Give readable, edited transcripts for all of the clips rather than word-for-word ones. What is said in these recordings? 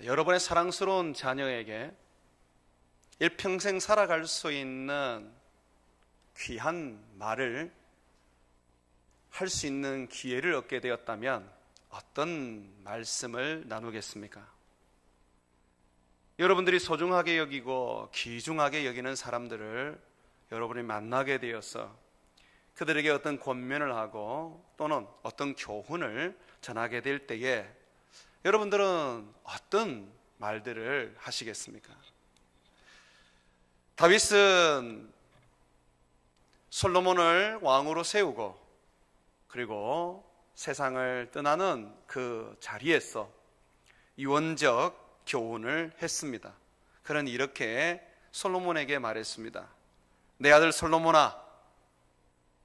여러분의 사랑스러운 자녀에게 일평생 살아갈 수 있는 귀한 말을 할 수 있는 기회를 얻게 되었다면 어떤 말씀을 나누겠습니까? 여러분들이 소중하게 여기고 귀중하게 여기는 사람들을 여러분이 만나게 되어서 그들에게 어떤 권면을 하고 또는 어떤 교훈을 전하게 될 때에 여러분들은 어떤 말들을 하시겠습니까? 다윗은 솔로몬을 왕으로 세우고 그리고 세상을 떠나는 그 자리에서 유언적 교훈을 했습니다. 그는 이렇게 솔로몬에게 말했습니다. 내 아들 솔로몬아,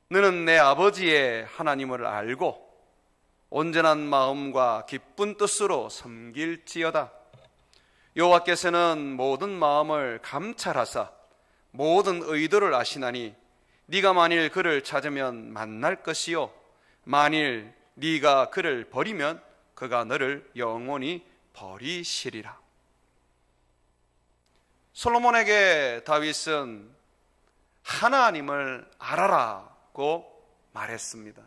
너는 내 아버지의 하나님을 알고 온전한 마음과 기쁜 뜻으로 섬길지어다. 여호와께서는 모든 마음을 감찰하사 모든 의도를 아시나니 네가 만일 그를 찾으면 만날 것이요 만일 네가 그를 버리면 그가 너를 영원히 버리시리라. 솔로몬에게 다윗은 하나님을 알아라고 말했습니다.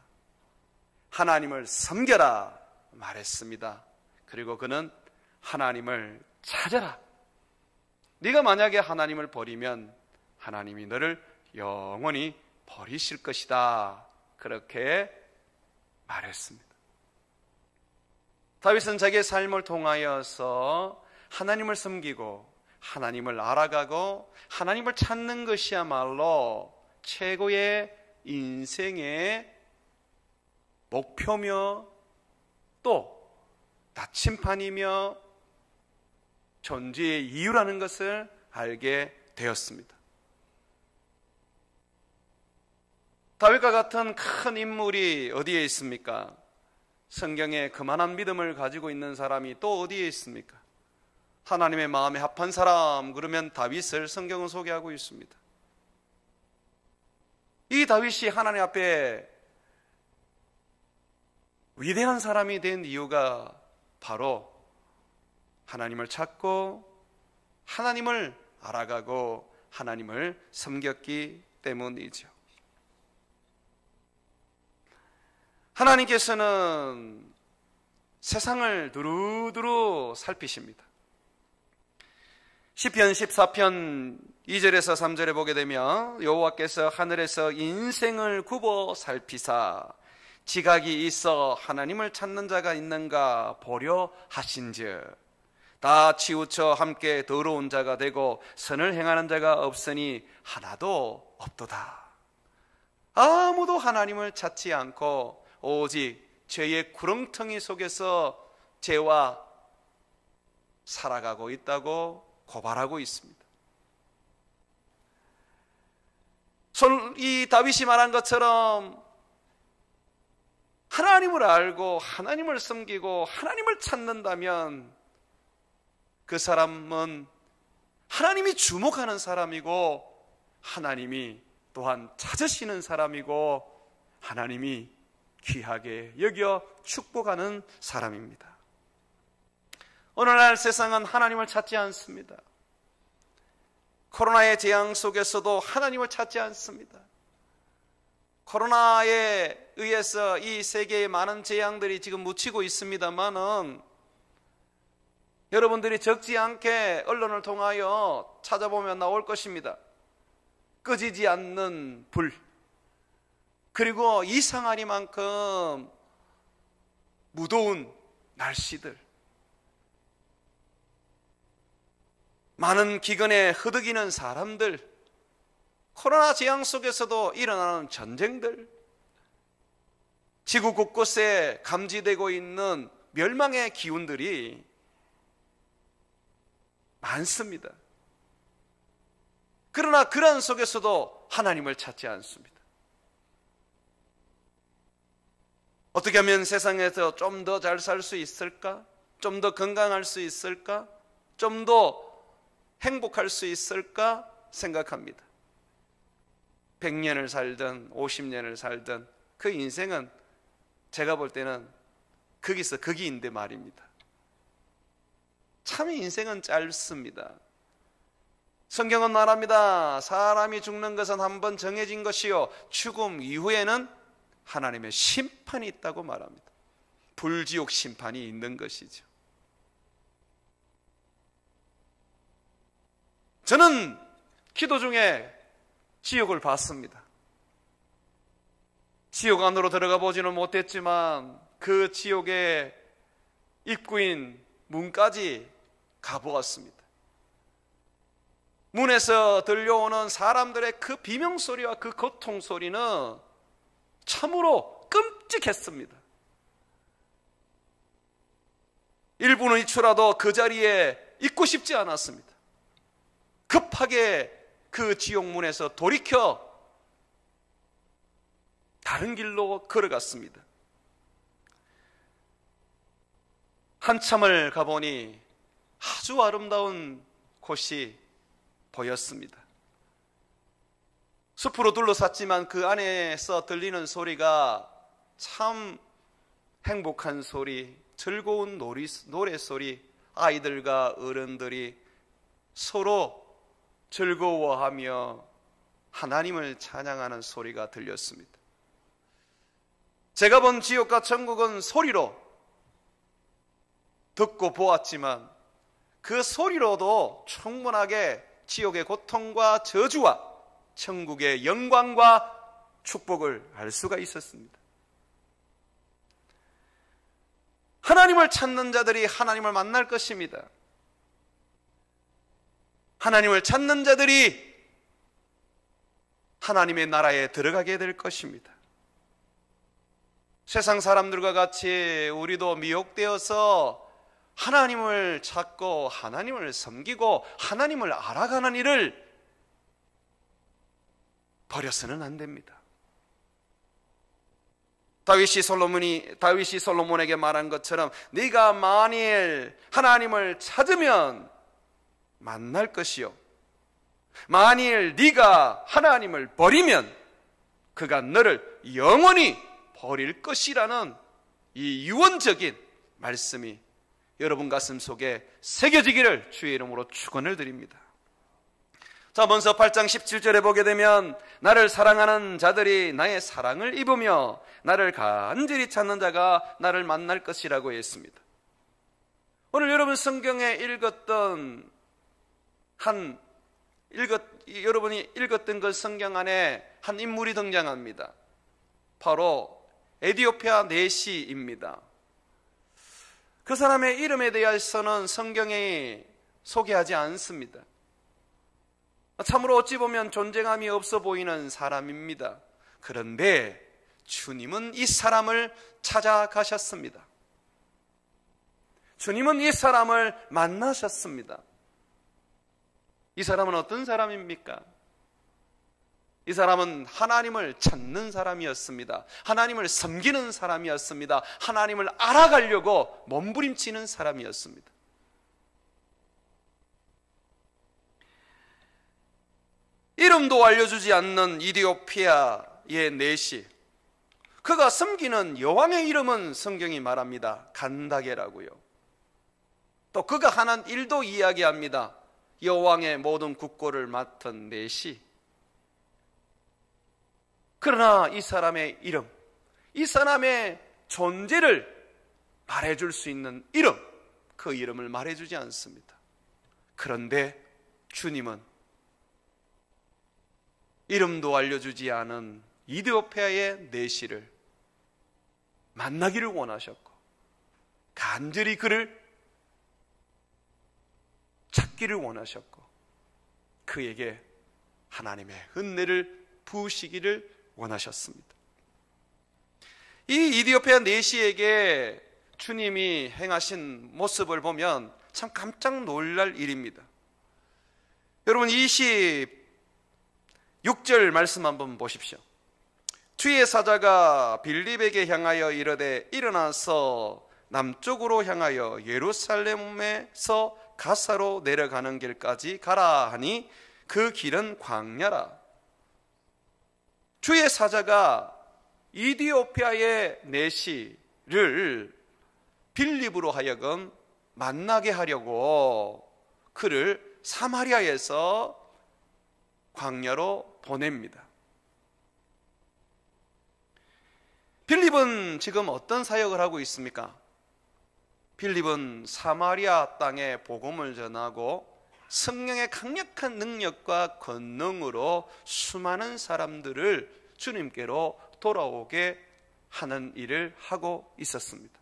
하나님을 섬겨라 말했습니다. 그리고 그는 하나님을 찾아라. 네가 만약에 하나님을 버리면 하나님이 너를 영원히 버리실 것이다. 그렇게 말했습니다. 다윗은 자기의 삶을 통하여서 하나님을 섬기고 하나님을 알아가고 하나님을 찾는 것이야말로 최고의 인생의 목표며 또 나침판이며 존재의 이유라는 것을 알게 되었습니다. 다윗과 같은 큰 인물이 어디에 있습니까? 성경에 그만한 믿음을 가지고 있는 사람이 또 어디에 있습니까? 하나님의 마음에 합한 사람 그러면 다윗을 성경은 소개하고 있습니다. 이 다윗이 하나님 앞에 위대한 사람이 된 이유가 바로 하나님을 찾고 하나님을 알아가고 하나님을 섬겼기 때문이죠. 하나님께서는 세상을 두루두루 살피십니다. 시편 14편 2절에서 3절에 보게 되면 여호와께서 하늘에서 인생을 굽어 살피사 지각이 있어 하나님을 찾는 자가 있는가 보려 하신즉 다 치우쳐 함께 더러운 자가 되고 선을 행하는 자가 없으니 하나도 없도다. 아무도 하나님을 찾지 않고 오직 죄의 구렁텅이 속에서 죄와 살아가고 있다고 고발하고 있습니다. 이 다윗이 말한 것처럼 하나님을 알고 하나님을 섬기고 하나님을 찾는다면 그 사람은 하나님이 주목하는 사람이고 하나님이 또한 찾으시는 사람이고 하나님이 귀하게 여겨 축복하는 사람입니다. 오늘날 세상은 하나님을 찾지 않습니다. 코로나의 재앙 속에서도 하나님을 찾지 않습니다. 코로나에 의해서 이 세계에 많은 재앙들이 지금 묻히고 있습니다만은 여러분들이 적지 않게 언론을 통하여 찾아보면 나올 것입니다. 꺼지지 않는 불, 그리고 이상하리만큼 무더운 날씨들, 많은 기근에 허덕이는 사람들, 코로나 재앙 속에서도 일어나는 전쟁들, 지구 곳곳에 감지되고 있는 멸망의 기운들이 많습니다. 그러나 그런 속에서도 하나님을 찾지 않습니다. 어떻게 하면 세상에서 좀 더 잘 살 수 있을까? 좀 더 건강할 수 있을까? 좀 더 행복할 수 있을까 생각합니다. 100년을 살든 50년을 살든 그 인생은 제가 볼 때는 거기서 거기인데 말입니다. 참 참 인생은 짧습니다. 성경은 말합니다. 사람이 죽는 것은 한번 정해진 것이요 죽음 이후에는 하나님의 심판이 있다고 말합니다. 불지옥 심판이 있는 것이죠. 저는 기도 중에 지옥을 봤습니다. 지옥 안으로 들어가 보지는 못했지만 그 지옥의 입구인 문까지 가보았습니다. 문에서 들려오는 사람들의 그 비명소리와 그 고통소리는 참으로 끔찍했습니다. 일부는 이추라도 그 자리에 있고 싶지 않았습니다. 급하게 그 지옥문에서 돌이켜 다른 길로 걸어갔습니다. 한참을 가보니 아주 아름다운 곳이 보였습니다. 숲으로 둘러쌌지만 그 안에서 들리는 소리가 참 행복한 소리, 즐거운 노래소리, 아이들과 어른들이 서로 즐거워하며 하나님을 찬양하는 소리가 들렸습니다. 제가 본 지옥과 천국은 소리로 듣고 보았지만 그 소리로도 충분하게 지옥의 고통과 저주와 천국의 영광과 축복을 알 수가 있었습니다. 하나님을 찾는 자들이 하나님을 만날 것입니다. 하나님을 찾는 자들이 하나님의 나라에 들어가게 될 것입니다. 세상 사람들과 같이 우리도 미혹되어서 하나님을 찾고 하나님을 섬기고 하나님을 알아가는 일을 버려서는 안 됩니다. 다윗이 솔로몬에게 말한 것처럼 네가 만일 하나님을 찾으면 만날 것이요 만일 네가 하나님을 버리면 그가 너를 영원히 버릴 것이라는 이 유언적인 말씀이 여러분 가슴 속에 새겨지기를 주의 이름으로 축원을 드립니다. 자, 먼저 8장 17절에 보게 되면 나를 사랑하는 자들이 나의 사랑을 입으며 나를 간절히 찾는 자가 나를 만날 것이라고 했습니다. 오늘 여러분 성경에 여러분이 읽었던 그 성경 안에 한 인물이 등장합니다. 바로 에티오피아 내시입니다. 그 사람의 이름에 대해서는 성경이 소개하지 않습니다. 참으로 어찌 보면 존재감이 없어 보이는 사람입니다. 그런데 주님은 이 사람을 찾아가셨습니다. 주님은 이 사람을 만나셨습니다. 이 사람은 어떤 사람입니까? 이 사람은 하나님을 찾는 사람이었습니다. 하나님을 섬기는 사람이었습니다. 하나님을 알아가려고 몸부림치는 사람이었습니다. 이름도 알려주지 않는 이디오피아의 내시, 그가 섬기는 여왕의 이름은 성경이 말합니다. 간다게라고요. 또 그가 하는 일도 이야기합니다. 여왕의 모든 국고를 맡은 내시. 그러나 이 사람의 이름, 이 사람의 존재를 말해줄 수 있는 이름, 그 이름을 말해주지 않습니다. 그런데 주님은 이름도 알려주지 않은 이디오피아의 내시를 만나기를 원하셨고 간절히 그를 찾기를 원하셨고 그에게 하나님의 은혜를 부으시기를 원하셨습니다. 이 이디오피아 내시에게 주님이 행하신 모습을 보면 참 깜짝 놀랄 일입니다. 여러분 26절 말씀 한번 보십시오. 주의 사자가 빌립에게 향하여 이르되 일어나서 남쪽으로 향하여 예루살렘에서 가사로 내려가는 길까지 가라 하니 그 길은 광야라. 주의 사자가 이디오피아의 내시를 빌립으로 하여금 만나게 하려고 그를 사마리아에서 광야로 보냅니다. 빌립은 지금 어떤 사역을 하고 있습니까? 빌립은 사마리아 땅에 복음을 전하고 성령의 강력한 능력과 권능으로 수많은 사람들을 주님께로 돌아오게 하는 일을 하고 있었습니다.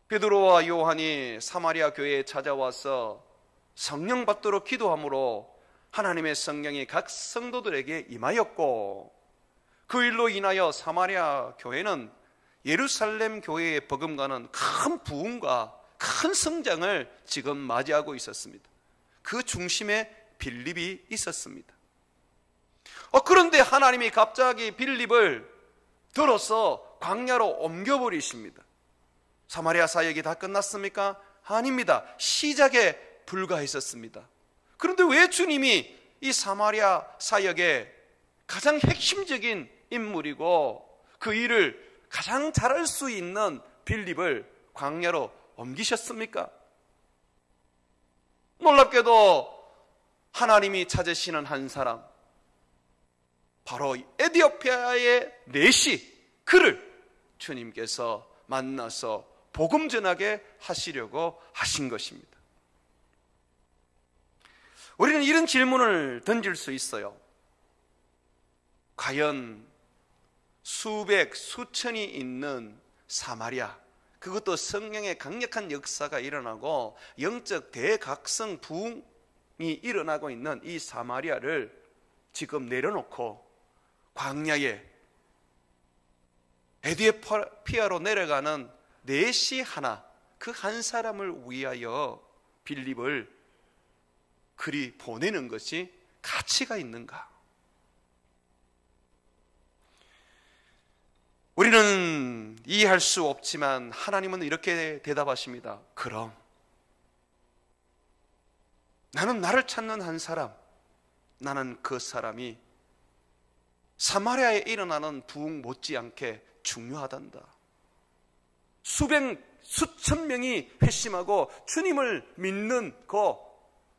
베드로와 요한이 사마리아 교회에 찾아와서 성령 받도록 기도함으로 하나님의 성령이 각 성도들에게 임하였고, 그 일로 인하여 사마리아 교회는 예루살렘 교회의 버금가는 큰 부흥과 큰 성장을 지금 맞이하고 있었습니다. 그 중심에 빌립이 있었습니다. 그런데 하나님이 갑자기 빌립을 들어서 광야로 옮겨버리십니다. 사마리아 사역이 다 끝났습니까? 아닙니다. 시작에 불과했었습니다. 그런데 왜 주님이 이 사마리아 사역의 가장 핵심적인 인물이고 그 일을 가장 잘할 수 있는 빌립을 광야로 옮기셨습니까? 놀랍게도 하나님이 찾으시는 한 사람, 바로 에티오피아의 내시, 그를 주님께서 만나서 복음 전하게 하시려고 하신 것입니다. 우리는 이런 질문을 던질 수 있어요. 과연 수백, 수천이 있는 사마리아, 그것도 성령의 강력한 역사가 일어나고 영적 대각성 부흥이 일어나고 있는 이 사마리아를 지금 내려놓고 광야에 에티오피아로 내려가는 내시 하나, 그 한 사람을 위하여 빌립을 그리 보내는 것이 가치가 있는가? 우리는 이해할 수 없지만 하나님은 이렇게 대답하십니다. 그럼 나는 나를 찾는 한 사람, 나는 그 사람이 사마리아에 일어나는 부흥 못지않게 중요하단다. 수천 명이 회심하고 주님을 믿는 그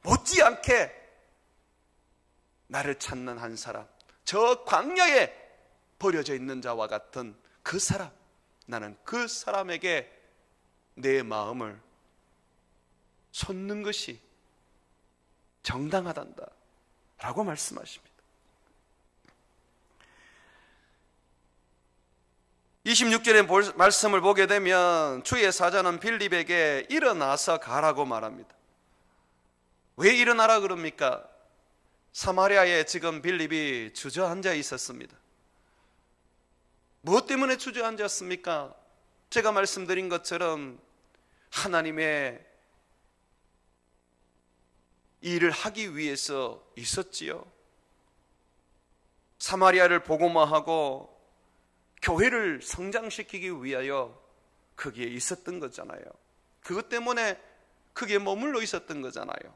못지않게 나를 찾는 한 사람, 저 광야에 버려져 있는 자와 같은 그 사람, 나는 그 사람에게 내 마음을 쏟는 것이 정당하단다 라고 말씀하십니다. 26절의 말씀을 보게 되면 주의 사자는 빌립에게 일어나서 가라고 말합니다. 왜 일어나라 그럽니까? 사마리아에 지금 빌립이 주저앉아 있었습니다. 무엇 때문에 주저앉았습니까? 제가 말씀드린 것처럼 하나님의 일을 하기 위해서 있었지요. 사마리아를 복음화하고 교회를 성장시키기 위하여 거기에 있었던 거잖아요. 그것 때문에 거기에 머물러 있었던 거잖아요.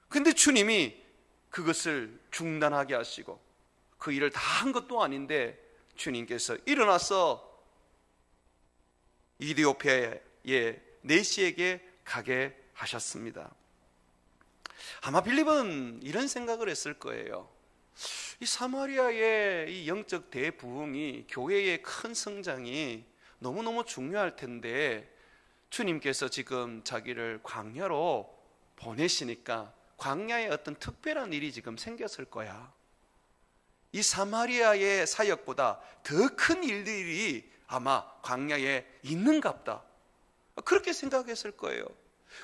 근데 주님이 그것을 중단하게 하시고 그 일을 다 한 것도 아닌데 주님께서 일어나서 에티오피아의 내시에게 가게 하셨습니다. 아마 빌립은 이런 생각을 했을 거예요. 이 사마리아의 이 영적 대부흥이, 교회의 큰 성장이 너무너무 중요할 텐데 주님께서 지금 자기를 광야로 보내시니까 광야에 어떤 특별한 일이 지금 생겼을 거야. 이 사마리아의 사역보다 더 큰 일들이 아마 광야에 있는갑다. 그렇게 생각했을 거예요.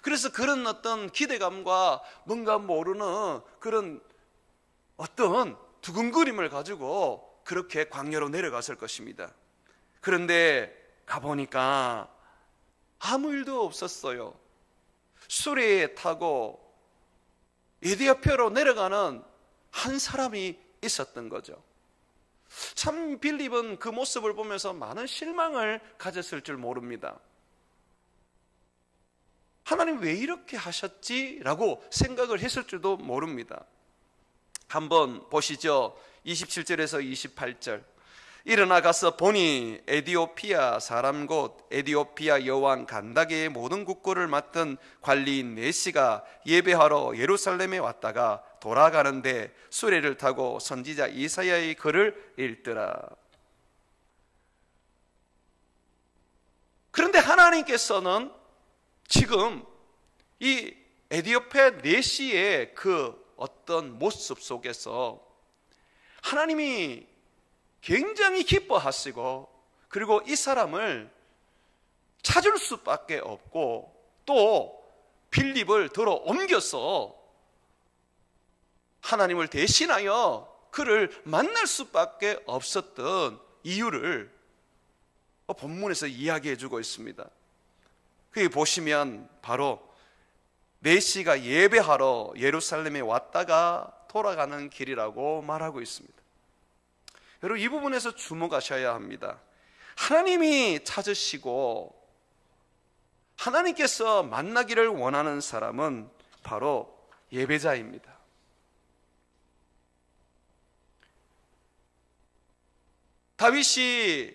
그래서 그런 어떤 기대감과 뭔가 모르는 그런 어떤 두근거림을 가지고 그렇게 광야로 내려갔을 것입니다. 그런데 가보니까 아무 일도 없었어요. 수레에 타고 에티오피아로 내려가는 한 사람이 있었던 거죠. 참 빌립은 그 모습을 보면서 많은 실망을 가졌을 줄 모릅니다. 하나님 왜 이렇게 하셨지? 라고 생각을 했을 줄도 모릅니다. 한번 보시죠. 27절에서 28절. 일어나 가서 보니 에디오피아 사람 곧 에디오피아 여왕 간다게의 모든 국고를 맡은 관리인 네시가 예배하러 예루살렘에 왔다가 돌아가는데 수레를 타고 선지자 이사야의 글을 읽더라. 그런데 하나님께서는 지금 이 에디오피아 네시의 그 어떤 모습 속에서 하나님이 굉장히 기뻐하시고, 그리고 이 사람을 찾을 수밖에 없고, 또 빌립을 들어 옮겨서 하나님을 대신하여 그를 만날 수밖에 없었던 이유를 본문에서 이야기해 주고 있습니다. 거기 보시면 바로 네시가 예배하러 예루살렘에 왔다가 돌아가는 길이라고 말하고 있습니다. 여러분, 이 부분에서 주목하셔야 합니다. 하나님이 찾으시고 하나님께서 만나기를 원하는 사람은 바로 예배자입니다. 다윗이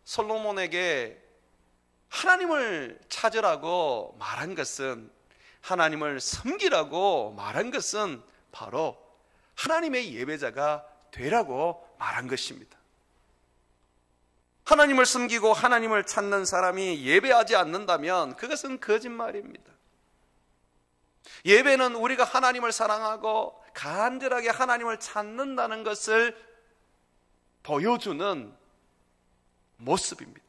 솔로몬에게 하나님을 찾으라고 말한 것은, 하나님을 섬기라고 말한 것은 바로 하나님의 예배자가 되라고 말한 것입니다. 하나님을 섬기고 하나님을 찾는 사람이 예배하지 않는다면 그것은 거짓말입니다. 예배는 우리가 하나님을 사랑하고 간절하게 하나님을 찾는다는 것을 보여주는 모습입니다.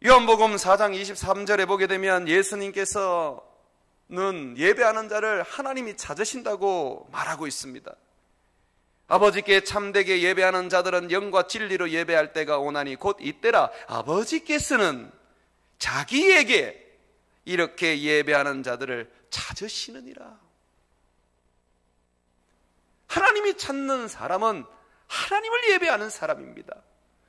요한복음 4장 23절에 보게 되면 예수님께서는 예배하는 자를 하나님이 찾으신다고 말하고 있습니다. 아버지께 참되게 예배하는 자들은 영과 진리로 예배할 때가 오나니 곧 이때라. 아버지께서는 자기에게 이렇게 예배하는 자들을 찾으시느니라. 하나님이 찾는 사람은 하나님을 예배하는 사람입니다.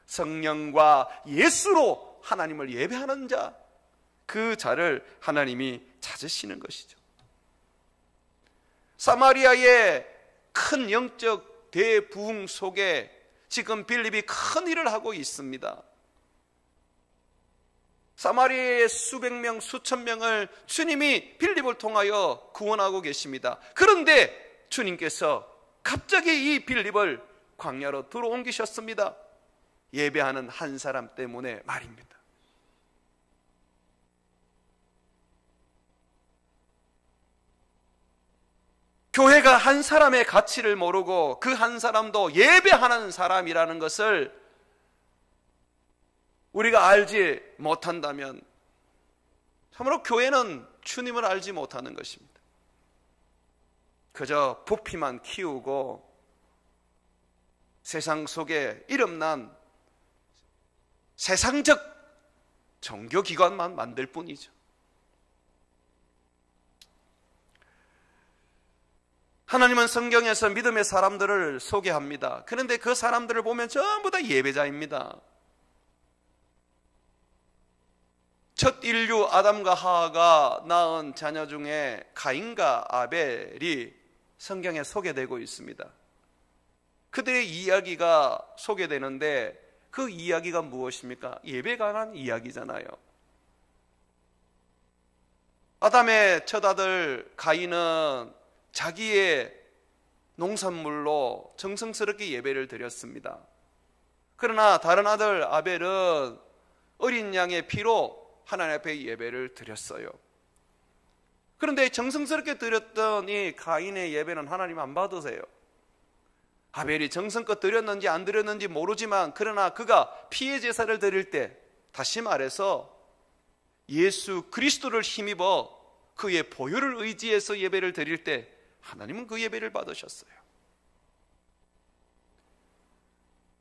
성령과 예수로 하나님을 예배하는 자, 그 자를 하나님이 찾으시는 것이죠. 사마리아의 큰 영적 대부흥 속에 지금 빌립이 큰 일을 하고 있습니다. 사마리아의 수백 명, 수천 명을 주님이 빌립을 통하여 구원하고 계십니다. 그런데 주님께서 갑자기 이 빌립을 광야로 들어옮기셨습니다. 예배하는 한 사람 때문에 말입니다. 교회가 한 사람의 가치를 모르고 그 한 사람도 예배하는 사람이라는 것을 우리가 알지 못한다면 참으로 교회는 주님을 알지 못하는 것입니다. 그저 부피만 키우고 세상 속에 이름난 세상적 종교기관만 만들 뿐이죠. 하나님은 성경에서 믿음의 사람들을 소개합니다. 그런데 그 사람들을 보면 전부 다 예배자입니다. 첫 인류 아담과 하와가 낳은 자녀 중에 가인과 아벨이 성경에 소개되고 있습니다. 그들의 이야기가 소개되는데 그 이야기가 무엇입니까? 예배에 관한 이야기잖아요. 아담의 첫 아들 가인은 자기의 농산물로 정성스럽게 예배를 드렸습니다. 그러나 다른 아들 아벨은 어린 양의 피로 하나님 앞에 예배를 드렸어요. 그런데 정성스럽게 드렸던 이 가인의 예배는 하나님 안 받으세요. 아벨이 정성껏 드렸는지 안 드렸는지 모르지만, 그러나 그가 피의 제사를 드릴 때, 다시 말해서 예수 그리스도를 힘입어 그의 보혈을 의지해서 예배를 드릴 때 하나님은 그 예배를 받으셨어요.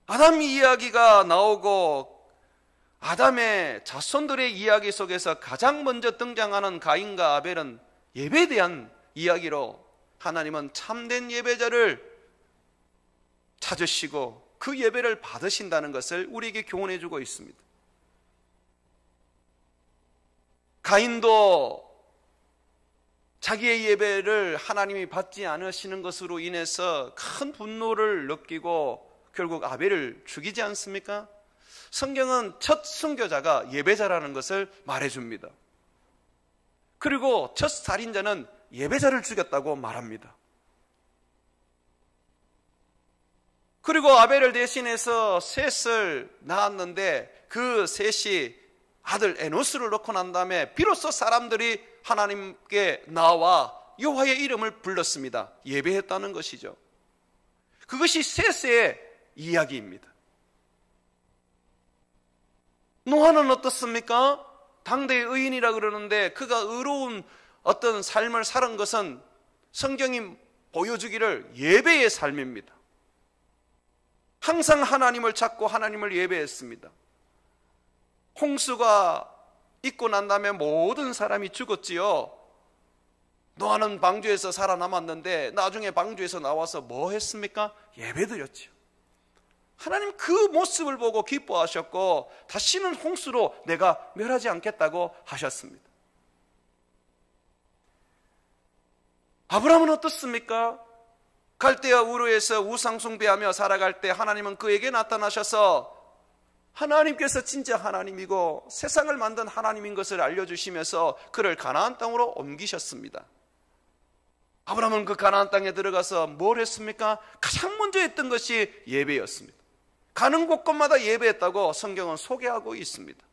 아담 이야기가 나오고 아담의 자손들의 이야기 속에서 가장 먼저 등장하는 가인과 아벨은 예배에 대한 이야기로 하나님은 참된 예배자를 찾으시고 그 예배를 받으신다는 것을 우리에게 교훈해 주고 있습니다. 가인도 자기의 예배를 하나님이 받지 않으시는 것으로 인해서 큰 분노를 느끼고 결국 아벨을 죽이지 않습니까? 성경은 첫 순교자가 예배자라는 것을 말해줍니다. 그리고 첫 살인자는 예배자를 죽였다고 말합니다. 그리고 아벨을 대신해서 셋을 낳았는데 그 셋이 아들 에노스를 낳고 난 다음에 비로소 사람들이 하나님께 나와 여호와의 이름을 불렀습니다. 예배했다는 것이죠. 그것이 셋의 이야기입니다. 노아는 어떻습니까? 당대의 의인이라 그러는데 그가 의로운 어떤 삶을 살은 것은 성경이 보여주기를 예배의 삶입니다. 항상 하나님을 찾고 하나님을 예배했습니다. 홍수가 있고 난 다음에 모든 사람이 죽었지요. 노아는 방주에서 살아남았는데 나중에 방주에서 나와서 뭐 했습니까? 예배드렸지요. 하나님 그 모습을 보고 기뻐하셨고 다시는 홍수로 내가 멸하지 않겠다고 하셨습니다. 아브라함은 어떻습니까? 갈대아 우르에서 우상 숭배하며 살아갈 때 하나님은 그에게 나타나셔서 하나님께서 진짜 하나님이고 세상을 만든 하나님인 것을 알려주시면서 그를 가나안 땅으로 옮기셨습니다. 아브라함은 그 가나안 땅에 들어가서 뭘 했습니까? 가장 먼저 했던 것이 예배였습니다. 가는 곳곳마다 예배했다고 성경은 소개하고 있습니다.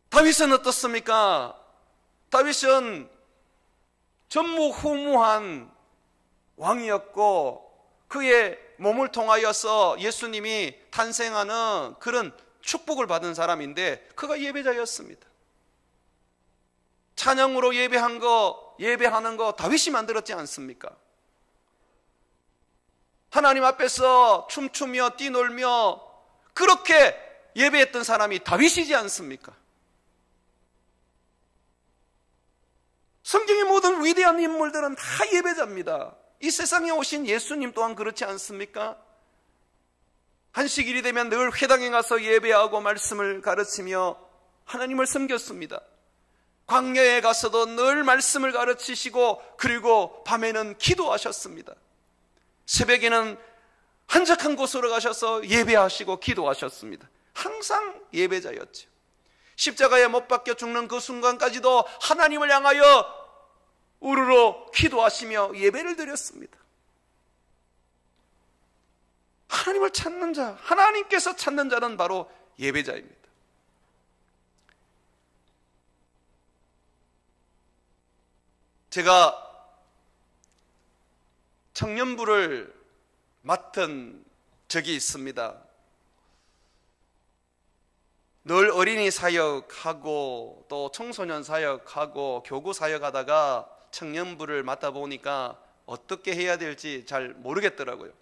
다윗은 어떻습니까? 다윗은 전무후무한 왕이었고 그의 몸을 통하여서 예수님이 탄생하는 그런 축복을 받은 사람인데 그가 예배자였습니다. 찬양으로 예배하는 거 다윗이 만들었지 않습니까? 하나님 앞에서 춤추며 뛰놀며 그렇게 예배했던 사람이 다윗이지 않습니까? 성경의 모든 위대한 인물들은 다 예배자입니다. 이 세상에 오신 예수님 또한 그렇지 않습니까? 안식일이 되면 늘 회당에 가서 예배하고 말씀을 가르치며 하나님을 섬겼습니다. 광야에 가서도 늘 말씀을 가르치시고 그리고 밤에는 기도하셨습니다. 새벽에는 한적한 곳으로 가셔서 예배하시고 기도하셨습니다. 항상 예배자였죠. 십자가에 못 박혀 죽는 그 순간까지도 하나님을 향하여 우르르 기도하시며 예배를 드렸습니다. 하나님을 찾는 자, 하나님께서 찾는 자는 바로 예배자입니다. 제가 청년부를 맡은 적이 있습니다. 늘 어린이 사역하고 또 청소년 사역하고 교구 사역하다가 청년부를 맡아 보니까 어떻게 해야 될지 잘 모르겠더라고요.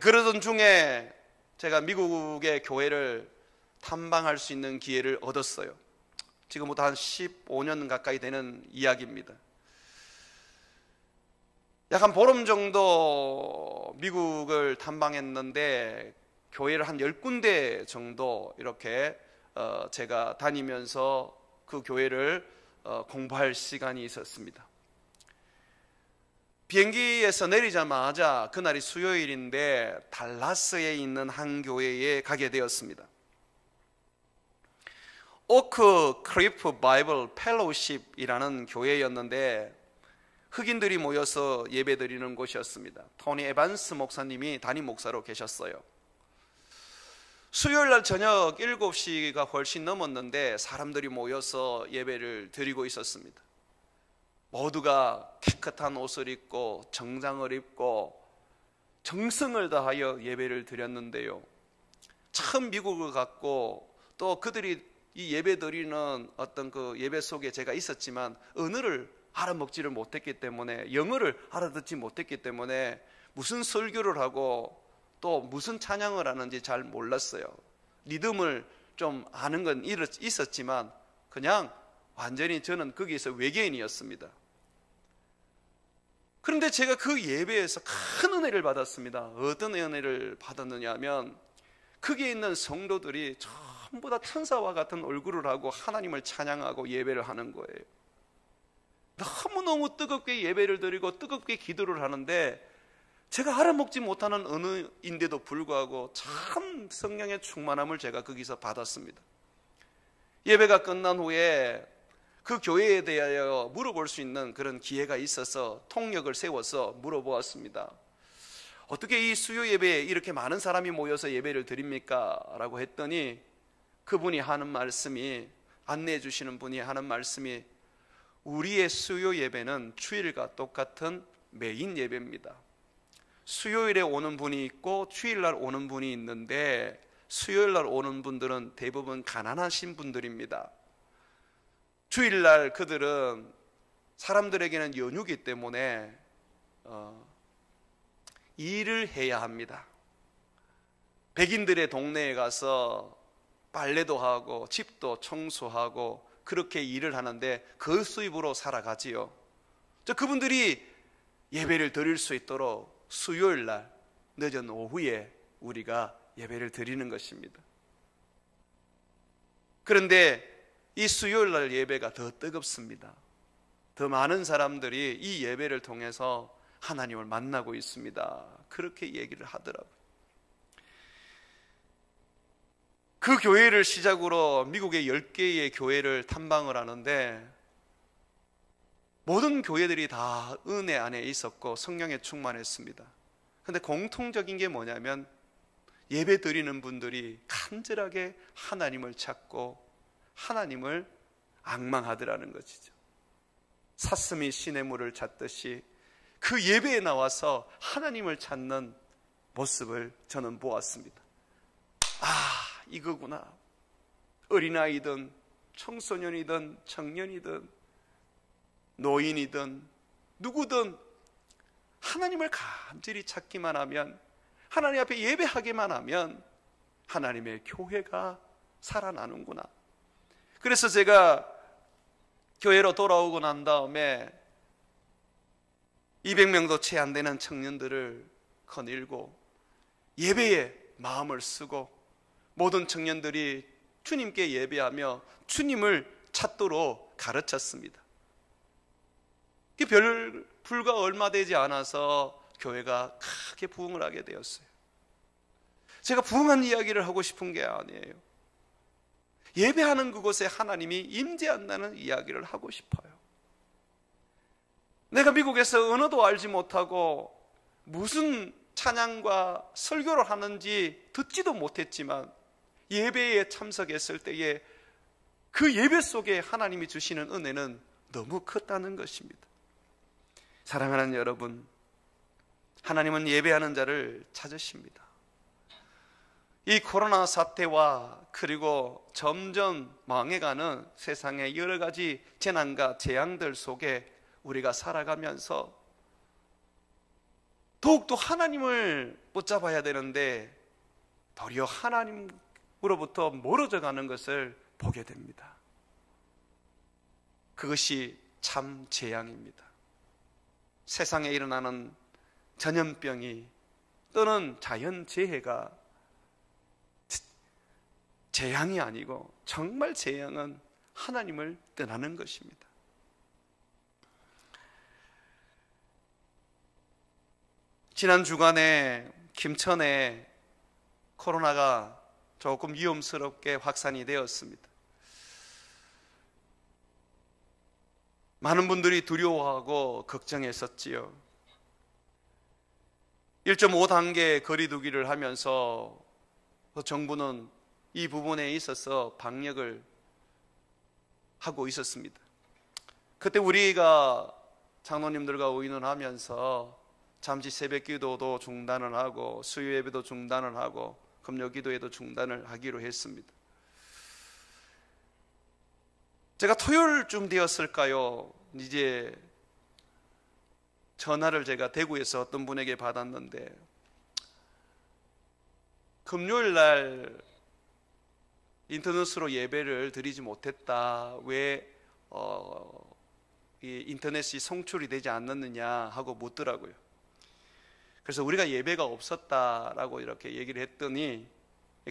그러던 중에 제가 미국의 교회를 탐방할 수 있는 기회를 얻었어요. 지금부터 한 15년 가까이 되는 이야기입니다. 약 한 보름 정도 미국을 탐방했는데 교회를 한 10군데 정도 이렇게 제가 다니면서 그 교회를 공부할 시간이 있었습니다. 비행기에서 내리자마자 그날이 수요일인데 달라스에 있는 한 교회에 가게 되었습니다. 오크 크리프 바이블 펠로우십이라는 교회였는데 흑인들이 모여서 예배드리는 곳이었습니다. 토니 에반스 목사님이 담임 목사로 계셨어요. 수요일 날 저녁 7시가 훨씬 넘었는데 사람들이 모여서 예배를 드리고 있었습니다. 모두가 깨끗한 옷을 입고 정장을 입고 정성을 다하여 예배를 드렸는데요. 참 미국을 갔고 또 그들이 이 예배 드리는 어떤 그 예배 속에 제가 있었지만 언어를 알아먹지를 못했기 때문에 영어를 알아듣지 못했기 때문에 무슨 설교를 하고 또 무슨 찬양을 하는지 잘 몰랐어요. 리듬을 좀 아는 건 있었지만 그냥 완전히 저는 거기에서 외계인이었습니다. 그런데 제가 그 예배에서 큰 은혜를 받았습니다. 어떤 은혜를 받았느냐 하면 거기에 있는 성도들이 전부 다 천사와 같은 얼굴을 하고 하나님을 찬양하고 예배를 하는 거예요. 너무너무 뜨겁게 예배를 드리고 뜨겁게 기도를 하는데 제가 알아먹지 못하는 언어인데도 불구하고 참 성령의 충만함을 제가 거기서 받았습니다. 예배가 끝난 후에 그 교회에 대하여 물어볼 수 있는 그런 기회가 있어서 통역을 세워서 물어보았습니다. 어떻게 이 수요 예배에 이렇게 많은 사람이 모여서 예배를 드립니까? 라고 했더니 그분이 하는 말씀이, 안내해 주시는 분이 하는 말씀이, 우리의 수요 예배는 주일과 똑같은 메인 예배입니다. 수요일에 오는 분이 있고 주일날 오는 분이 있는데 수요일날 오는 분들은 대부분 가난하신 분들입니다. 주일날 그들은 사람들에게는 연휴이기 때문에 일을 해야 합니다. 백인들의 동네에 가서 빨래도 하고 집도 청소하고 그렇게 일을 하는데 그 수입으로 살아가지요. 그분들이 예배를 드릴 수 있도록 수요일날 늦은 오후에 우리가 예배를 드리는 것입니다. 그런데 이 수요일날 예배가 더 뜨겁습니다. 더 많은 사람들이 이 예배를 통해서 하나님을 만나고 있습니다. 그렇게 얘기를 하더라고요. 그 교회를 시작으로 미국의 10개의 교회를 탐방을 하는데 모든 교회들이 다 은혜 안에 있었고 성령에 충만했습니다. 그런데 공통적인 게 뭐냐면 예배 드리는 분들이 간절하게 하나님을 찾고 하나님을 앙망하더라는 것이죠. 사슴이 시냇물을 찾듯이 그 예배에 나와서 하나님을 찾는 모습을 저는 보았습니다. 이거구나. 어린아이든 청소년이든 청년이든 노인이든 누구든 하나님을 간절히 찾기만 하면, 하나님 앞에 예배하기만 하면 하나님의 교회가 살아나는구나. 그래서 제가 교회로 돌아오고 난 다음에 200명도 채 안 되는 청년들을 거닐고 예배에 마음을 쓰고 모든 청년들이 주님께 예배하며 주님을 찾도록 가르쳤습니다. 불과 얼마 되지 않아서 교회가 크게 부흥을 하게 되었어요. 제가 부흥한 이야기를 하고 싶은 게 아니에요. 예배하는 그곳에 하나님이 임재한다는 이야기를 하고 싶어요. 내가 미국에서 언어도 알지 못하고 무슨 찬양과 설교를 하는지 듣지도 못했지만 예배에 참석했을 때에 그 예배 속에 하나님이 주시는 은혜는 너무 컸다는 것입니다. 사랑하는 여러분, 하나님은 예배하는 자를 찾으십니다. 이 코로나 사태와 그리고 점점 망해가는 세상의 여러 가지 재난과 재앙들 속에 우리가 살아가면서 더욱더 하나님을 붙잡아야 되는데 도리어 하나님으로부터 멀어져 가는 것을 보게 됩니다. 그것이 참 재앙입니다. 세상에 일어나는 전염병이 또는 자연재해가 재앙이 아니고 정말 재앙은 하나님을 떠나는 것입니다. 지난 주간에 김천에 코로나가 조금 위험스럽게 확산이 되었습니다. 많은 분들이 두려워하고 걱정했었지요. 1.5단계 거리 두기를 하면서 정부는 이 부분에 있어서 방역을 하고 있었습니다. 그때 우리가 장로님들과 의논하면서 잠시 새벽 기도도 중단을 하고 수요 예배도 중단을 하고 금요 기도에도 중단을 하기로 했습니다. 제가 토요일쯤 되었을까요? 이제 전화를 제가 대구에서 어떤 분에게 받았는데 금요일 날 인터넷으로 예배를 드리지 못했다. 왜 이 인터넷이 송출이 되지 않았느냐 하고 묻더라고요. 그래서 우리가 예배가 없었다라고 이렇게 얘기를 했더니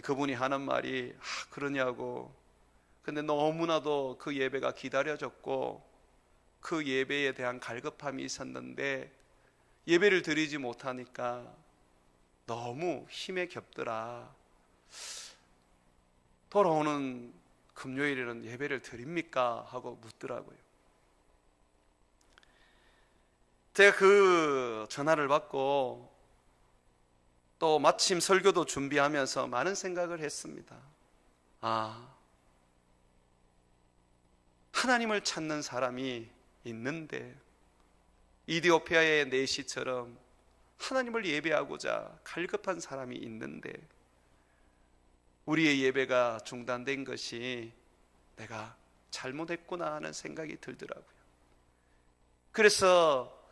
그분이 하는 말이 그러냐고. 근데 너무나도 그 예배가 기다려졌고 그 예배에 대한 갈급함이 있었는데 예배를 드리지 못하니까 너무 힘에 겹더라. 돌아오는 금요일에는 예배를 드립니까? 하고 묻더라고요. 제가 그 전화를 받고 또 마침 설교도 준비하면서 많은 생각을 했습니다. 하나님을 찾는 사람이 있는데 이디오피아의 내시처럼 하나님을 예배하고자 갈급한 사람이 있는데 우리의 예배가 중단된 것이 내가 잘못했구나 하는 생각이 들더라고요. 그래서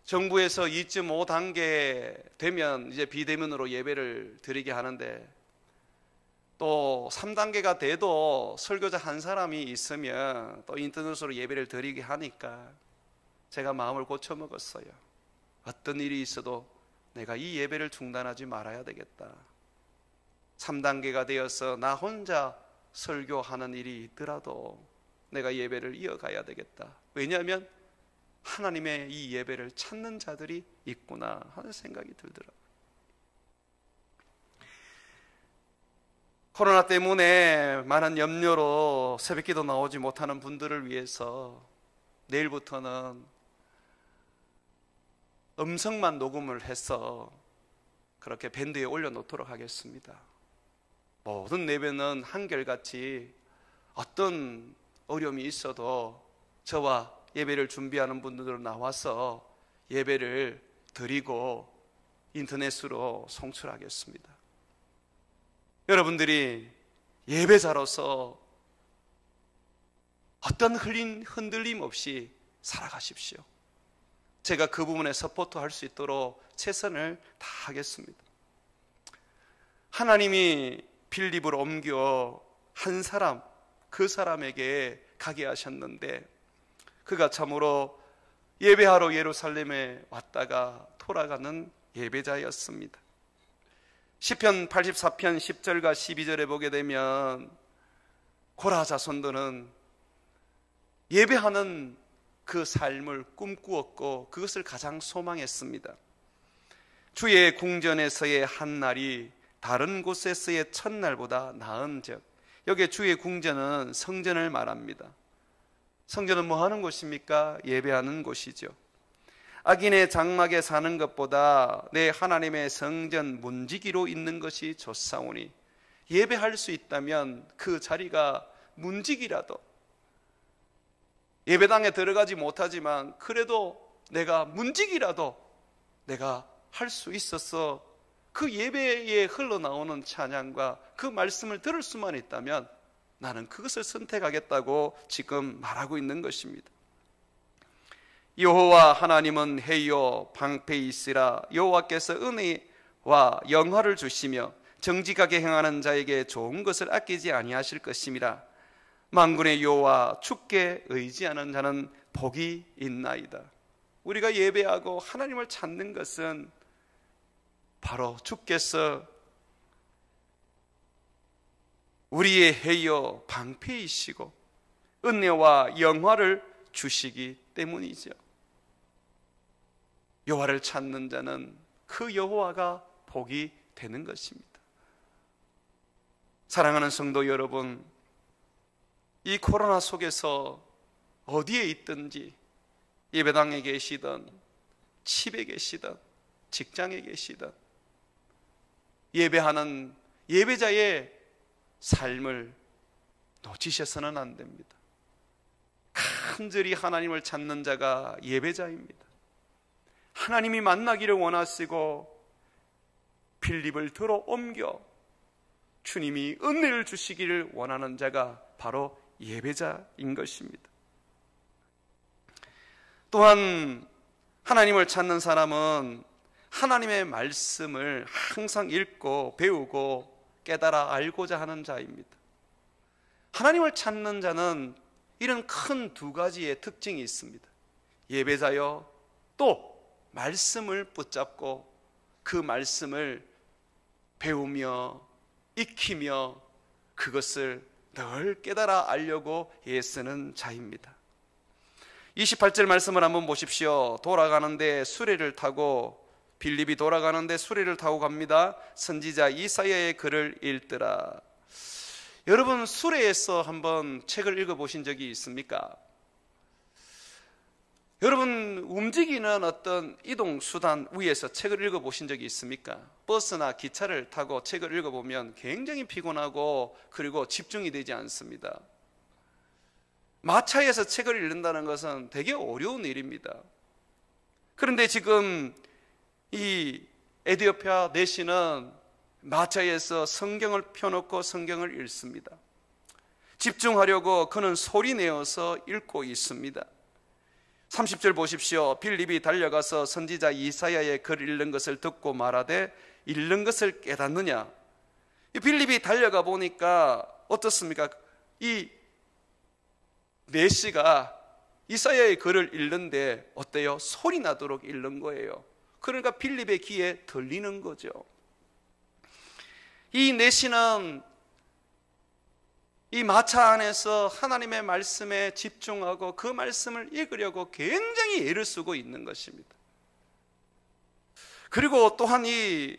정부에서 2.5단계 되면 이제 비대면으로 예배를 드리게 하는데 또 3단계가 돼도 설교자 한 사람이 있으면 또 인터넷으로 예배를 드리게 하니까 제가 마음을 고쳐먹었어요. 어떤 일이 있어도 내가 이 예배를 중단하지 말아야 되겠다. 3단계가 되어서 나 혼자 설교하는 일이 있더라도 내가 예배를 이어가야 되겠다. 왜냐하면 하나님의 이 예배를 찾는 자들이 있구나 하는 생각이 들더라고요. 코로나 때문에 많은 염려로 새벽기도 나오지 못하는 분들을 위해서 내일부터는 음성만 녹음을 해서 그렇게 밴드에 올려놓도록 하겠습니다. 모든 예배는 한결같이 어떤 어려움이 있어도 저와 예배를 준비하는 분들은 나와서 예배를 드리고 인터넷으로 송출하겠습니다. 여러분들이 예배자로서 어떤 흔들림 없이 살아가십시오. 제가 그 부분에 서포트할 수 있도록 최선을 다하겠습니다. 하나님이 빌립을 옮겨 한 사람, 그 사람에게 가게 하셨는데 그가 참으로 예배하러 예루살렘에 왔다가 돌아가는 예배자였습니다. 시편 84편 10절과 12절에 보게 되면 고라 자손들은 예배하는 그 삶을 꿈꾸었고 그것을 가장 소망했습니다. 주의 궁전에서의 한 날이 다른 곳에서의 첫날보다 나은즉, 여기에 주의 궁전은 성전을 말합니다. 성전은 뭐 하는 곳입니까? 예배하는 곳이죠. 악인의 장막에 사는 것보다 내 하나님의 성전 문지기로 있는 것이 좋사오니, 예배할 수 있다면 그 자리가 문지기라도, 예배당에 들어가지 못하지만 그래도 내가 문지기라도 내가 할 수 있어서 그 예배에 흘러나오는 찬양과 그 말씀을 들을 수만 있다면 나는 그것을 선택하겠다고 지금 말하고 있는 것입니다. 여호와 하나님은 해요 방패이시라. 여호와께서 은혜와 영화를 주시며 정직하게 행하는 자에게 좋은 것을 아끼지 아니하실 것임이라. 만군의 여호와 주께 의지하는 자는 복이 있나이다. 우리가 예배하고 하나님을 찾는 것은 바로 주께서 우리의 해요 방패이시고 은혜와 영화를 주시기 때문이죠. 여호와를 찾는 자는 그 여호와가 복이 되는 것입니다. 사랑하는 성도 여러분, 이 코로나 속에서 어디에 있든지, 예배당에 계시든 집에 계시든 직장에 계시든 예배하는 예배자의 삶을 놓치셔서는 안 됩니다. 간절히 하나님을 찾는 자가 예배자입니다. 하나님이 만나기를 원하시고 빌립을 들어 옮겨 주님이 은혜를 주시기를 원하는 자가 바로 예배자인 것입니다. 또한 하나님을 찾는 사람은 하나님의 말씀을 항상 읽고 배우고 깨달아 알고자 하는 자입니다. 하나님을 찾는 자는 이런 큰 두 가지의 특징이 있습니다. 예배자요, 또 말씀을 붙잡고 그 말씀을 배우며 익히며 그것을 늘 깨달아 알려고 애쓰는 자입니다. 28절 말씀을 한번 보십시오. 돌아가는데 수레를 타고, 빌립이 돌아가는데 수레를 타고 갑니다. 선지자 이사야의 글을 읽더라. 여러분, 수레에서 한번 책을 읽어보신 적이 있습니까? 여러분, 움직이는 어떤 이동수단 위에서 책을 읽어보신 적이 있습니까? 버스나 기차를 타고 책을 읽어보면 굉장히 피곤하고 그리고 집중이 되지 않습니다. 마차에서 책을 읽는다는 것은 되게 어려운 일입니다. 그런데 지금 이 에디오피아 내시는 마차에서 성경을 펴놓고 성경을 읽습니다. 집중하려고 그는 소리 내어서 읽고 있습니다. 30절 보십시오. 빌립이 달려가서 선지자 이사야의 글 읽는 것을 듣고 말하되 읽는 것을 깨닫느냐. 이 빌립이 달려가 보니까 어떻습니까? 이 내시가 이사야의 글을 읽는데 어때요? 소리 나도록 읽는 거예요. 그러니까 빌립의 귀에 들리는 거죠. 이 내시는 이 마차 안에서 하나님의 말씀에 집중하고 그 말씀을 읽으려고 굉장히 애를 쓰고 있는 것입니다. 그리고 또한 이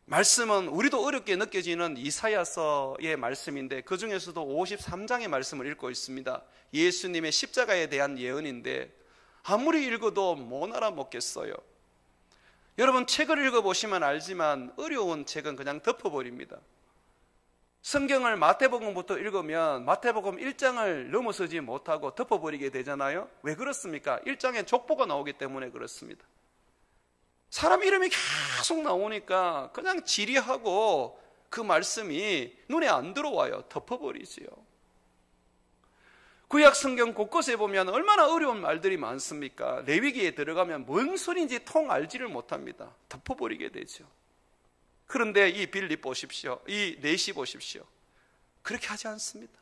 말씀은 우리도 어렵게 느껴지는 이사야서의 말씀인데 그 중에서도 53장의 말씀을 읽고 있습니다. 예수님의 십자가에 대한 예언인데 아무리 읽어도 못 알아먹겠어요. 여러분, 책을 읽어보시면 알지만 어려운 책은 그냥 덮어버립니다. 성경을 마태복음부터 읽으면 마태복음 1장을 넘어서지 못하고 덮어버리게 되잖아요. 왜 그렇습니까? 1장에 족보가 나오기 때문에 그렇습니다. 사람 이름이 계속 나오니까 그냥 지리하고 그 말씀이 눈에 안 들어와요. 덮어버리지요. 구약 성경 곳곳에 보면 얼마나 어려운 말들이 많습니까? 레위기에 들어가면 뭔 소리인지 통 알지를 못합니다. 덮어버리게 되죠. 그런데 이 빌립 보십시오. 이 내시 보십시오. 그렇게 하지 않습니다.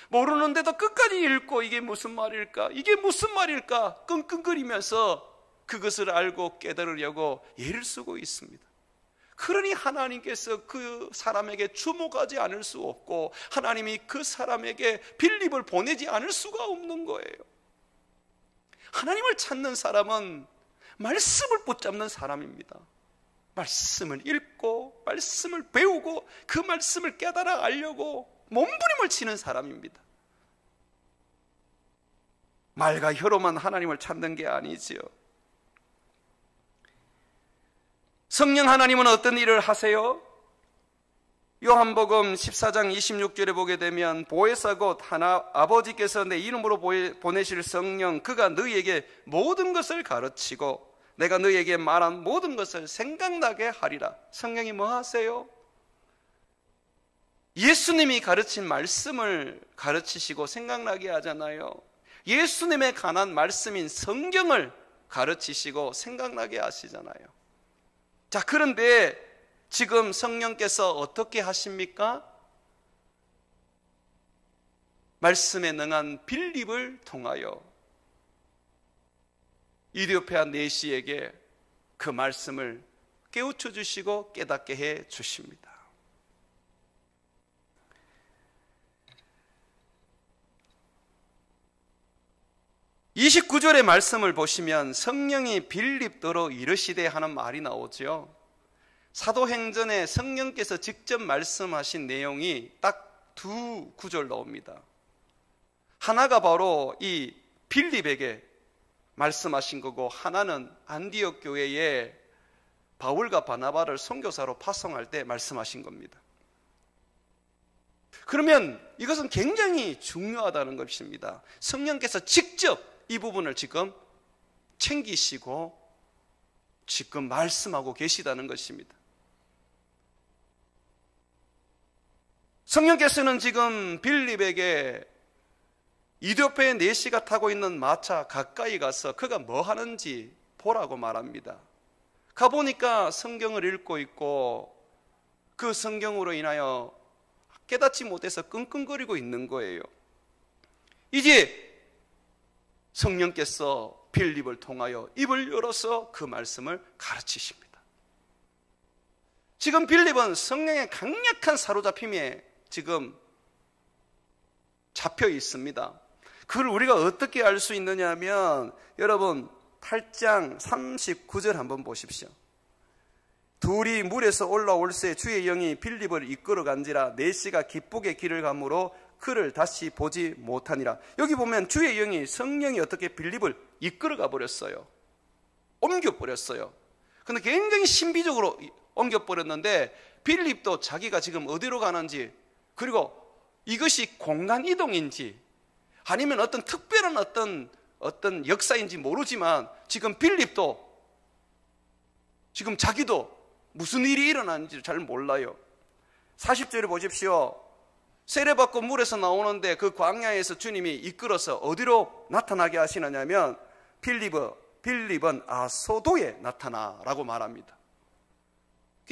모르는데도 끝까지 읽고 이게 무슨 말일까? 이게 무슨 말일까? 끙끙거리면서 그것을 알고 깨달으려고 애를 쓰고 있습니다. 그러니 하나님께서 그 사람에게 주목하지 않을 수 없고 하나님이 그 사람에게 빌립을 보내지 않을 수가 없는 거예요. 하나님을 찾는 사람은 말씀을 붙잡는 사람입니다. 말씀을 읽고 말씀을 배우고 그 말씀을 깨달아 알려고 몸부림을 치는 사람입니다. 말과 혀로만 하나님을 찾는 게 아니지요. 성령 하나님은 어떤 일을 하세요? 요한복음 14장 26절에 보게 되면 보혜사 곧 하나 아버지께서 내 이름으로 보내실 성령 그가 너희에게 모든 것을 가르치고 내가 너희에게 말한 모든 것을 생각나게 하리라. 성령이 뭐 하세요? 예수님이 가르친 말씀을 가르치시고 생각나게 하잖아요. 예수님에 관한 말씀인 성경을 가르치시고 생각나게 하시잖아요. 자, 그런데 지금 성령께서 어떻게 하십니까? 말씀에 능한 빌립을 통하여 에디오피아 내시에게 그 말씀을 깨우쳐 주시고 깨닫게 해 주십니다. (29절의) 말씀을 보시면 성령이 빌립더러 이르시되 하는 말이 나오죠. 사도행전에 성령께서 직접 말씀하신 내용이 딱 두 구절 나옵니다. 하나가 바로 이 빌립에게 말씀하신 거고 하나는 안디옥 교회에 바울과 바나바를 선교사로 파송할 때 말씀하신 겁니다. 그러면 이것은 굉장히 중요하다는 것입니다. 성령께서 직접 이 부분을 지금 챙기시고 지금 말씀하고 계시다는 것입니다. 성령께서는 지금 빌립에게 에디오피아의 내시가 타고 있는 마차 가까이 가서 그가 뭐 하는지 보라고 말합니다. 가보니까 성경을 읽고 있고 그 성경으로 인하여 깨닫지 못해서 끙끙거리고 있는 거예요. 이제 성령께서 빌립을 통하여 입을 열어서 그 말씀을 가르치십니다. 지금 빌립은 성령의 강력한 사로잡힘에 지금 잡혀 있습니다. 그걸 우리가 어떻게 알 수 있느냐 하면 여러분 8장 39절 한번 보십시오. 둘이 물에서 올라올새 주의 영이 빌립을 이끌어 간지라 내시가 기쁘게 길을 가므로 그를 다시 보지 못하니라. 여기 보면 주의 영이, 성령이 어떻게 빌립을 이끌어 가버렸어요. 옮겨버렸어요. 근데 굉장히 신비적으로 옮겨버렸는데 빌립도 자기가 지금 어디로 가는지, 그리고 이것이 공간 이동인지 아니면 어떤 특별한 어떤 역사인지 모르지만 지금 빌립도 지금 자기도 무슨 일이 일어나는지 잘 몰라요. 40절에 보십시오. 세례받고 물에서 나오는데 그 광야에서 주님이 이끌어서 어디로 나타나게 하시느냐면 빌립은 아소도에 나타나라고 말합니다.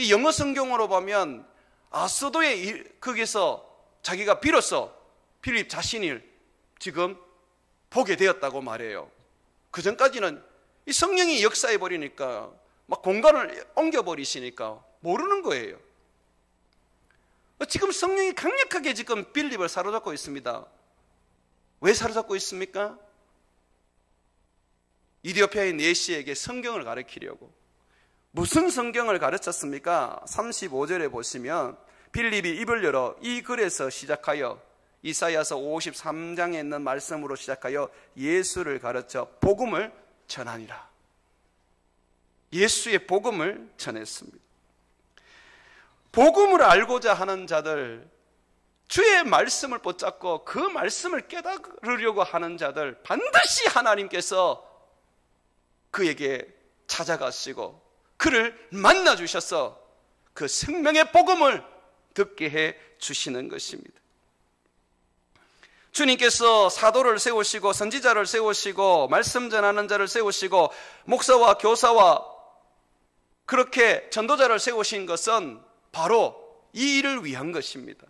영어 성경으로 보면 아소도에 거기서 자기가 비로소 빌립 자신을 지금 보게 되었다고 말해요. 그 전까지는 이 성령이 역사해 버리니까 막 공간을 옮겨버리시니까 모르는 거예요. 지금 성령이 강력하게 지금 빌립을 사로잡고 있습니다. 왜 사로잡고 있습니까? 이디오피아의 내시에게 성경을 가르치려고. 무슨 성경을 가르쳤습니까? 35절에 보시면 빌립이 입을 열어 이 글에서 시작하여 이사야서 53장에 있는 말씀으로 시작하여 예수를 가르쳐 복음을 전하니라. 예수의 복음을 전했습니다. 복음을 알고자 하는 자들, 주의 말씀을 붙잡고 그 말씀을 깨달으려고 하는 자들, 반드시 하나님께서 그에게 찾아가시고 그를 만나 주셔서 그 생명의 복음을 듣게 해 주시는 것입니다. 주님께서 사도를 세우시고 선지자를 세우시고 말씀 전하는 자를 세우시고 목사와 교사와 그렇게 전도자를 세우신 것은 바로 이 일을 위한 것입니다.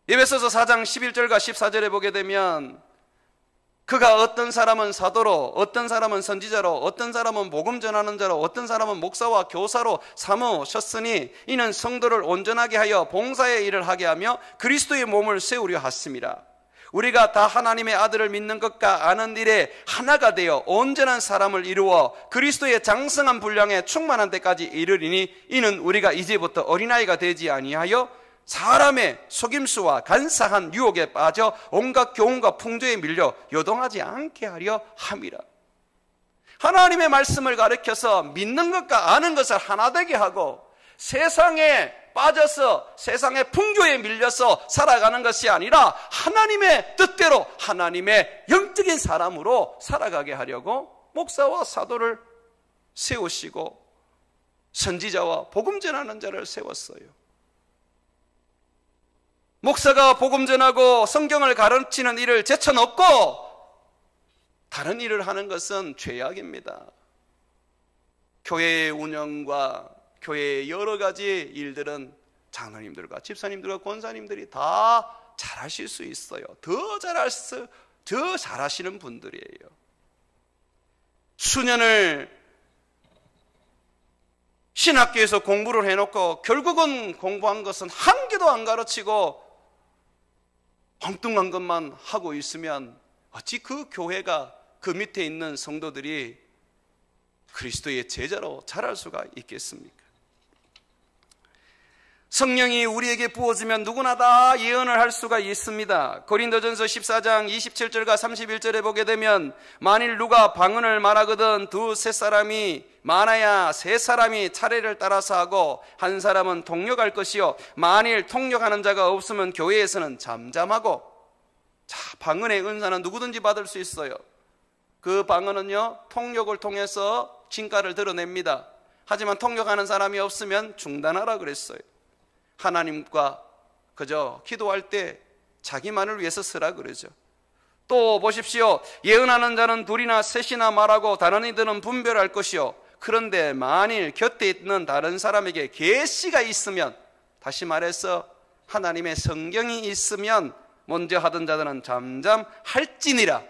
에베소서 4장 11절과 14절에 보게 되면 그가 어떤 사람은 사도로, 어떤 사람은 선지자로, 어떤 사람은 복음 전하는 자로, 어떤 사람은 목사와 교사로 삼으셨으니 이는 성도를 온전하게 하여 봉사의 일을 하게 하며 그리스도의 몸을 세우려 하심이라. 우리가 다 하나님의 아들을 믿는 것과 아는 일에 하나가 되어 온전한 사람을 이루어 그리스도의 장성한 분량에 충만한 데까지 이르리니 이는 우리가 이제부터 어린아이가 되지 아니하여 사람의 속임수와 간사한 유혹에 빠져 온갖 교훈과 풍조에 밀려 요동하지 않게 하려 함이라. 하나님의 말씀을 가르쳐서 믿는 것과 아는 것을 하나 되게 하고 세상에 빠져서 세상의 풍조에 밀려서 살아가는 것이 아니라 하나님의 뜻대로 하나님의 영적인 사람으로 살아가게 하려고 목사와 사도를 세우시고 선지자와 복음 전하는 자를 세웠어요. 목사가 복음 전하고 성경을 가르치는 일을 제쳐놓고 다른 일을 하는 것은 죄악입니다. 교회의 운영과 교회의 여러 가지 일들은 장로님들과 집사님들과 권사님들이 다 잘하실 수 있어요. 더 잘하시는 분들이에요. 수년을 신학교에서 공부를 해놓고 결국은 공부한 것은 한 개도 안 가르치고 엉뚱한 것만 하고 있으면 어찌 그 교회가 그 밑에 있는 성도들이 그리스도의 제자로 자랄 수가 있겠습니까? 성령이 우리에게 부어지면 누구나 다 예언을 할 수가 있습니다. 고린도전서 14장 27절과 31절에 보게 되면 만일 누가 방언을 말하거든 두세 사람이 많아야 세 사람이 차례를 따라서 하고 한 사람은 통역할 것이요 만일 통역하는 자가 없으면 교회에서는 잠잠하고. 자, 방언의 은사는 누구든지 받을 수 있어요. 그 방언은요 통역을 통해서 진가를 드러냅니다. 하지만 통역하는 사람이 없으면 중단하라 그랬어요. 하나님과 그저 기도할 때 자기만을 위해서 쓰라 그러죠. 또 보십시오. 예언하는 자는 둘이나 셋이나 말하고 다른 이들은 분별할 것이요 그런데 만일 곁에 있는 다른 사람에게 계시가 있으면, 다시 말해서 하나님의 성경이 있으면 먼저 하던 자들은 잠잠할지니라.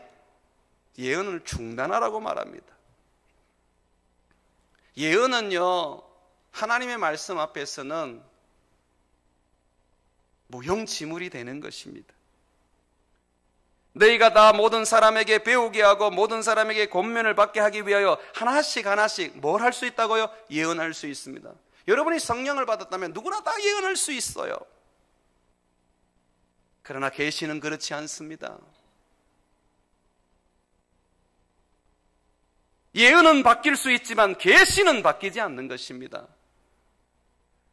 예언을 중단하라고 말합니다. 예언은요, 하나님의 말씀 앞에서는 무용지물이 되는 것입니다. 너희가 다 모든 사람에게 배우게 하고 모든 사람에게 권면을 받게 하기 위하여 하나씩 뭘 할 수 있다고요? 예언할 수 있습니다. 여러분이 성령을 받았다면 누구나 다 예언할 수 있어요. 그러나 계시는 그렇지 않습니다. 예언은 바뀔 수 있지만 계시는 바뀌지 않는 것입니다.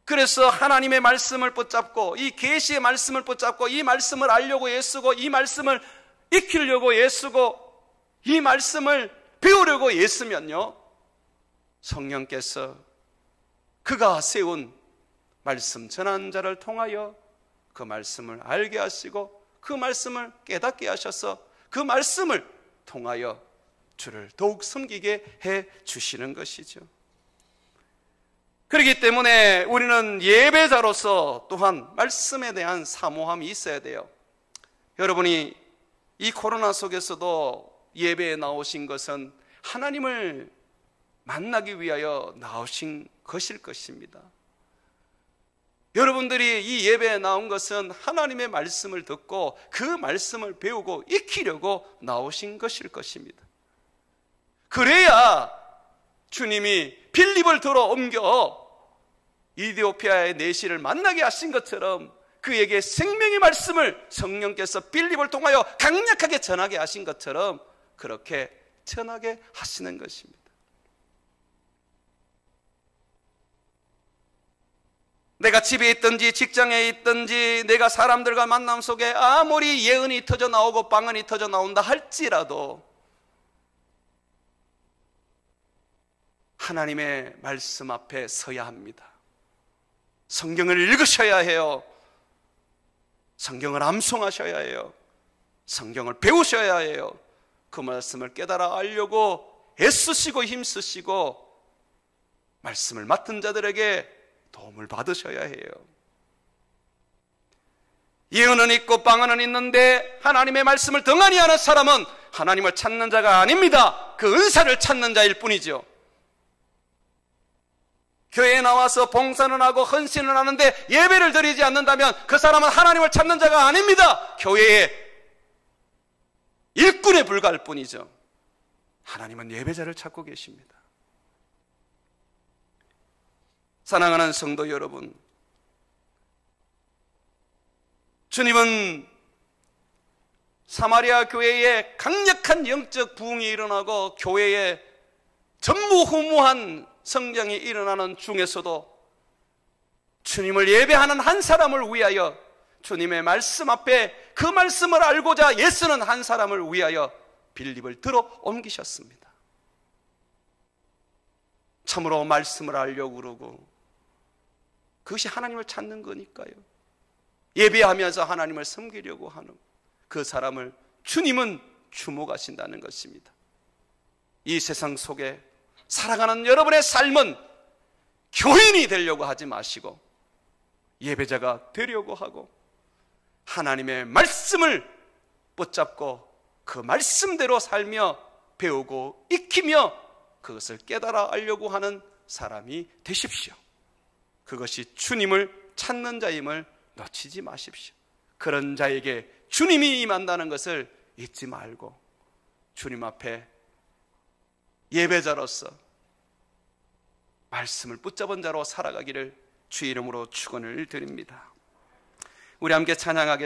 그래서 하나님의 말씀을 붙잡고 이 계시의 말씀을 붙잡고 이 말씀을 알려고 애쓰고 이 말씀을 익히려고 애쓰고 이 말씀을 배우려고 애쓰면요, 성령께서 그가 세운 말씀 전하는 자를 통하여 그 말씀을 알게 하시고 그 말씀을 깨닫게 하셔서 그 말씀을 통하여 주를 더욱 섬기게 해 주시는 것이죠. 그렇기 때문에 우리는 예배자로서 또한 말씀에 대한 사모함이 있어야 돼요. 여러분이 이 코로나 속에서도 예배에 나오신 것은 하나님을 만나기 위하여 나오신 것일 것입니다. 여러분들이 이 예배에 나온 것은 하나님의 말씀을 듣고 그 말씀을 배우고 익히려고 나오신 것일 것입니다. 그래야 주님이 빌립을 들어 옮겨 이디오피아의 내시를 만나게 하신 것처럼 그에게 생명의 말씀을 성령께서 빌립을 통하여 강력하게 전하게 하신 것처럼 그렇게 전하게 하시는 것입니다. 내가 집에 있든지 직장에 있든지 내가 사람들과 만남 속에 아무리 예언이 터져 나오고 방언이 터져 나온다 할지라도 하나님의 말씀 앞에 서야 합니다. 성경을 읽으셔야 해요. 성경을 암송하셔야 해요. 성경을 배우셔야 해요. 그 말씀을 깨달아 알려고 애쓰시고 힘쓰시고 말씀을 맡은 자들에게 도움을 받으셔야 해요. 예언은 있고 방언은 있는데 하나님의 말씀을 등한히 하는 사람은 하나님을 찾는 자가 아닙니다. 그 은사를 찾는 자일 뿐이죠. 교회에 나와서 봉사는 하고 헌신을 하는데 예배를 드리지 않는다면 그 사람은 하나님을 찾는 자가 아닙니다. 교회의 일꾼에 불과할 뿐이죠. 하나님은 예배자를 찾고 계십니다. 사랑하는 성도 여러분, 주님은 사마리아 교회에 강력한 영적 부흥이 일어나고 교회에 전무후무한 성장이 일어나는 중에서도 주님을 예배하는 한 사람을 위하여 주님의 말씀 앞에 그 말씀을 알고자 애쓰는 한 사람을 위하여 빌립을 들어 옮기셨습니다. 참으로 말씀을 알려고 그러고 그것이 하나님을 찾는 거니까요. 예배하면서 하나님을 섬기려고 하는 그 사람을 주님은 주목하신다는 것입니다. 이 세상 속에 살아가는 여러분의 삶은 교인이 되려고 하지 마시고 예배자가 되려고 하고 하나님의 말씀을 붙잡고 그 말씀대로 살며 배우고 익히며 그것을 깨달아 알려고 하는 사람이 되십시오. 그것이 주님을 찾는 자임을 놓치지 마십시오. 그런 자에게 주님이 임한다는 것을 잊지 말고 주님 앞에 예배자로서 말씀을 붙잡은 자로 살아가기를 주의 이름으로 축원을 드립니다. 우리 함께 찬양하겠습니다.